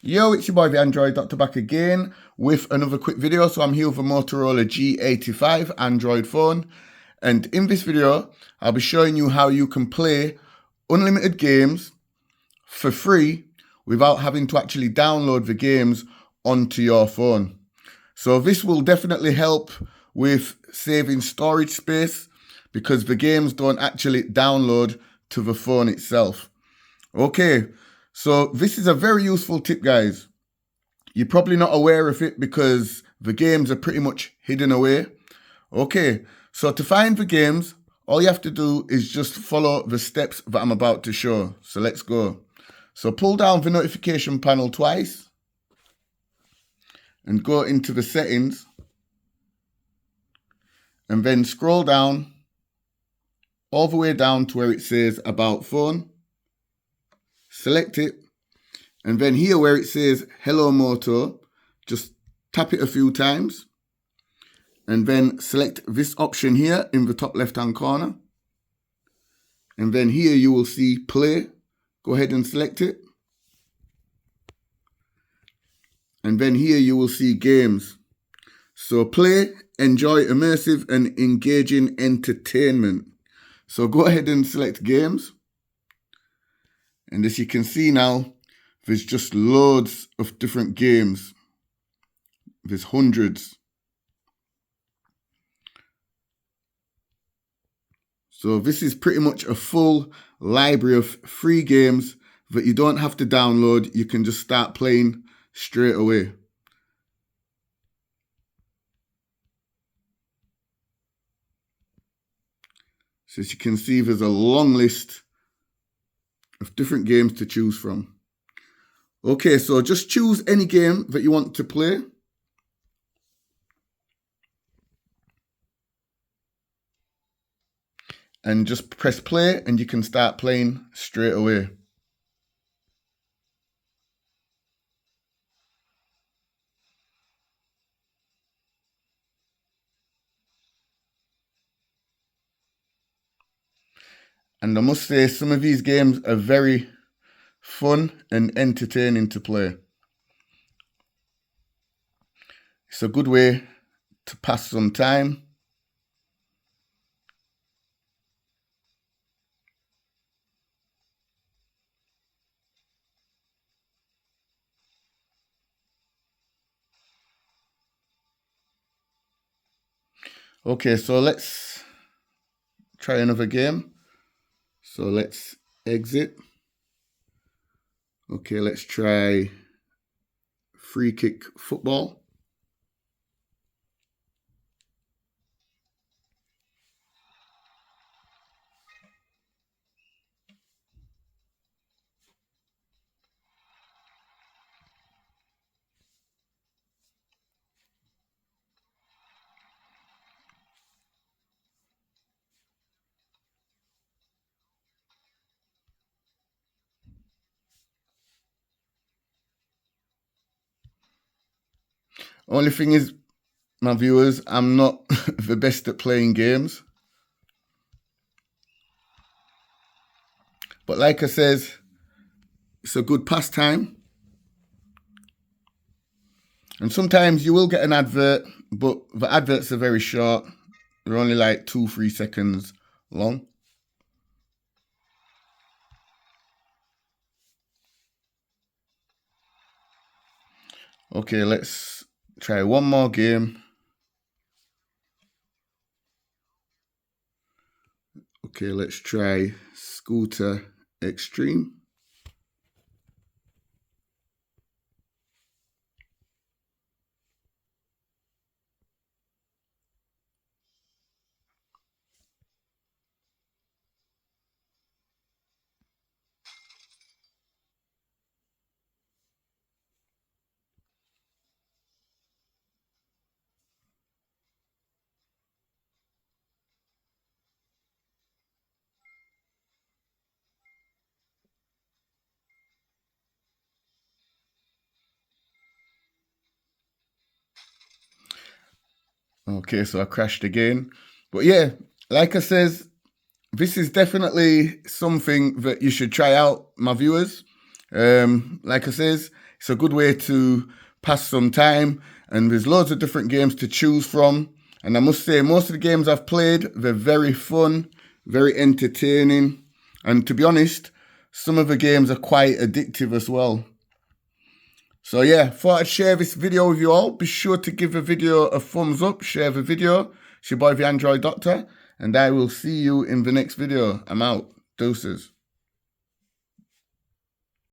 Yo, it's your boy the Android Doctor back again with another quick video. So I'm here with a Motorola G85 Android phone, and in this video I'll be showing you how you can play unlimited games for free without having to actually download the games onto your phone. So this will definitely help with saving storage space because the games don't actually download to the phone itself. Okay, so this is a very useful tip, guys. You're probably not aware of it because the games are pretty much hidden away. Okay, so to find the games, all you have to do is just follow the steps that I'm about to show. So let's go. So pull down the notification panel twice and go into the settings, and then scroll down all the way down to where it says about phone. Select it, and then here where it says Hello Moto, just tap it a few times, and then select this option here in the top left hand corner, and then here you will see play. Go ahead and select it, and then here you will see games. So play, enjoy immersive and engaging entertainment. So go ahead and select games. And as you can see now, there's just loads of different games. There's hundreds. So this is pretty much a full library of free games that you don't have to download. You can just start playing straight away. So as you can see, there's a long list of different games to choose from. Okay, so just choose any game that you want to play. And just press play and you can start playing straight away. And I must say, some of these games are very fun and entertaining to play. It's a good way to pass some time. Okay, so let's try another game. So let's exit. Okay, let's try free kick football. Only thing is, my viewers, I'm not the best at playing games. But like I says, it's a good pastime. And sometimes you will get an advert, but the adverts are very short. They're only like 2-3 seconds long. Okay, let's try one more game. Okay, let's try Scooter Extreme. Okay, so I crashed again. But yeah, like I says, this is definitely something that you should try out, my viewers. Like I says, it's a good way to pass some time, and there's loads of different games to choose from. And I must say, most of the games I've played, they're very fun, very entertaining. And to be honest, some of the games are quite addictive as well. So yeah, thought I'd share this video with you all. Be sure to give the video a thumbs up, share the video. It's your boy, the Android Doctor, and I will see you in the next video. I'm out. Deuces.